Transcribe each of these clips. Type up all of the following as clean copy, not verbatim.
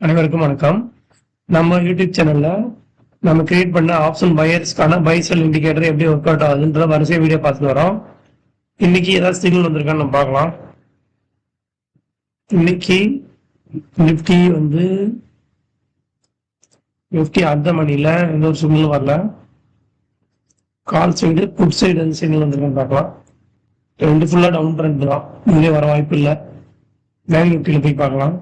அனைவருக்கும் வணக்கம். நம்ம யூடியூப் சேனல்ல நம்ம கிரியேட் பண்ண ஆப்ஷன் பையர்ஸ்க்கான பை செல் இண்டிகேட்டர் எப்படி ஒர்க் அவுட் ஆகுதுன்ற வரிசை வீடியோ பார்த்துட்டு வரோம். இன்னைக்கு ஏதாவது சிக்னல் வந்திருக்கான்னு நம்ம பார்க்கலாம். இன்னைக்கு நிப்டி நிப்டி அடுத்த மணில எந்த ஒரு சிக்னலும் வரல. கால் சைடு புட் சைடு எந்த சிக்னல் வந்திருக்கான்னு பார்க்கலாம். ரெண்டு ஃபுல்லா டவுன் ட்ரெண்ட் தான், இங்கே வர வாய்ப்பு இல்லை. பேங்க் நிப்டியில போய் பார்க்கலாம்.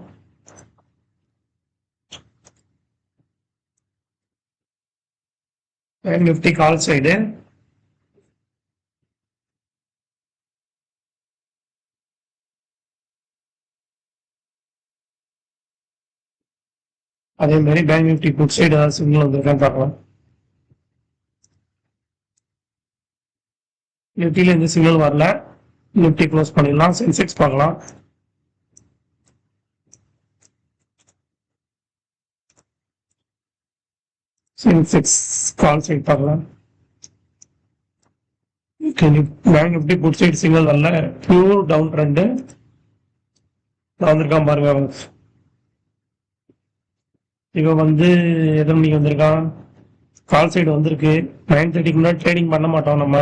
பேங்க் நிப்டி கால் சைடு அதே மாதிரி பேங்க் நிப்டி புட் சைடு ஏதாவது சிக்னல் வந்திருக்கான்னு பார்க்கலாம். நிப்டியில எந்த சிக்னல் வரல. நிப்டி க்ளோஸ் பண்ணிடலாம். சென்செக்ஸ் பார்க்கலாம். சென்செக்ஸ் கால் சைடு பார்க்கலாம். Bank nifty put side signal வரல. பியூர் டவுன் ட்ரெண்டு வந்திருக்கான் பாருங்க. இப்போ எத்தனை மணிக்கு வந்திருக்கான்? கால் சைடு வந்திருக்கு. 9:30 முன்னாடி ட்ரேடிங் பண்ண மாட்டோம் நம்ம,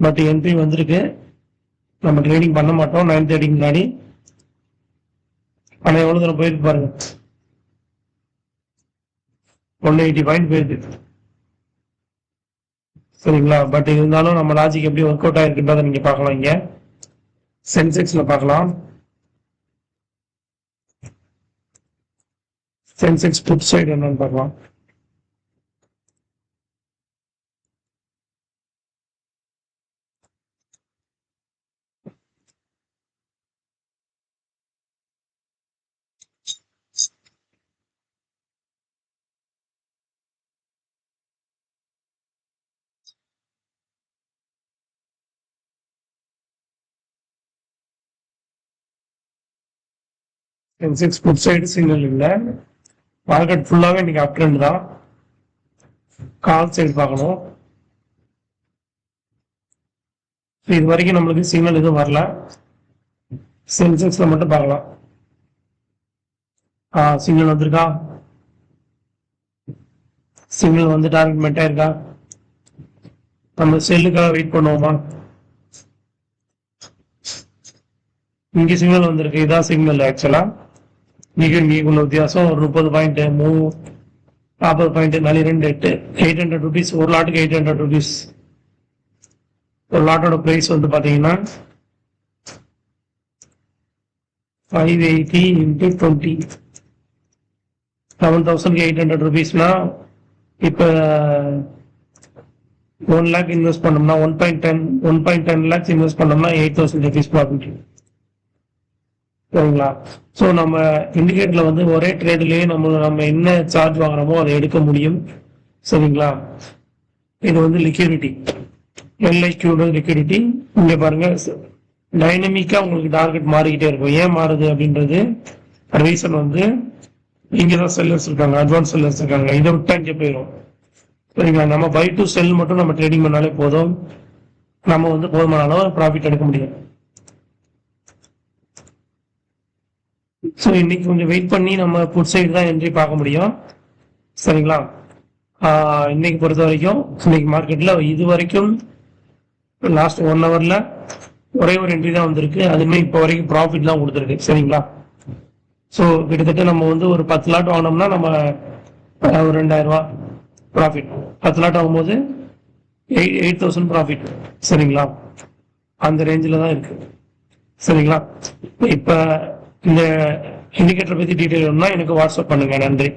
பட் என்ட்ரி வந்திருக்கு. நம்ம ட்ரேடிங் பண்ண மாட்டோம் 9:30 முன்னாடி. ஆனால் எவ்வளோ தூரம் போயிருக்கு பாருங்க, 180 பாயிண்ட் போயிருக்கு. சரிங்களா? பட் இருந்தாலும் நம்ம லாஜிக் எப்படி ஒர்க் அவுட் ஆயிருக்குன்றதை நீங்க பார்க்கலாம். இங்க சென்செக்ஸ்ல பார்க்கலாம். சென்செக்ஸ் புட் சைடு என்னன்னு பார்க்கலாம். சென்செக்ஸ் புட் சைடு சிக்னல் இல்லை. மார்க்கெட் ஃபுல்லாவே இன்னைக்கு அப் ட்ரெண்ட் தான். கால் சைடு பார்க்கணும். இது வரைக்கும் நம்மளுக்கு சிக்னல் எதுவும் வரல. சென்செக்ஸ்ல மட்டும் பார்க்கலாம். சிக்னல் வந்திருக்கா? சிக்னல் வந்து டார்கெட் மெட்டா இருக்கா? நம்ம செல்லுக்காக வெயிட் பண்ணுவோமா? இங்க சிக்னல் வந்திருக்கு. இதான் சிக்னல். ஆக்சுவலா இங்குள்ள வித்தியாசம் ஒரு 30 பாயிண்ட் 40 பாயிண்ட் 42 800 ருபீஸ். ஒரு லாட்டுக்கு 800 ருபீஸ். ஒரு லாட்டோட பிரைஸ் பாத்தீங்கன்னா 580 into 20 7,800 ருபீஸ்னா இப்ப 1 லேக் இன்வெஸ்ட் பண்ணோம்னா 1.10 லேக்ஸ் இன்வெஸ்ட் பண்ணோம்னா 8,000 ருபீஸ் ப்ராஃபிட். சரிங்களா? ஸோ நம்ம இண்டிகேட்டர்ல ஒரே ட்ரேட்லயே நம்ம என்ன சார்ஜ் வாங்குறோமோ அதை எடுக்க முடியும். சரிங்களா? இது லிக்விடிட்டி, எல்ஐக்யூட லிக்விடிட்டி. இங்க பாருங்க, டைனமிக்கா உங்களுக்கு டார்கெட் மாறிக்கிட்டே இருக்கும். ஏன் மாறுது அப்படின்றது ரீசன் இங்கதான் செல்லர்ஸ் இருக்காங்க, அட்வான்ஸ் செல்லர்ஸ் இருக்காங்க. இதை விட்டா இங்க போயிடும். சரிங்களா? நம்ம பை டு செல் மட்டும் நம்ம ட்ரேடிங் பண்ணாலே போதும். நம்ம போதுமான அளவு ப்ராஃபிட் எடுக்க முடியும். ஸோ இன்னைக்கு கொஞ்சம் வெயிட் பண்ணி நம்ம புட் சைடு தான் என்ட்ரி பார்க்க முடியும். சரிங்களா? இன்னைக்கு பொறுத்த வரைக்கும் இன்னைக்கு மார்க்கெட்ல இது வரைக்கும் லாஸ்ட் 1 ஹவர்ல ஒரே ஒரு என்ட்ரி தான் வந்திருக்கு. அதுமே இப்போ வரைக்கும் ப்ராஃபிட் தான் கொடுத்துருக்கு. சரிங்களா? ஸோ கிட்டத்தட்ட நம்ம ஒரு 10 லாட் வாங்கினோம்னா நம்ம ஒரு 2000 ரூபா ப்ராஃபிட். 10 லாட் ஆகும்போது 8,000 ப்ராஃபிட். சரிங்களா? அந்த ரேஞ்சில் தான் இருக்கு. சரிங்களா? இப்ப இந்த இண்டிகேட்டர் பத்தி டீட்டெயில் வேணும்னா எனக்கு வாட்ஸ்அப் பண்ணுங்க. நன்றி.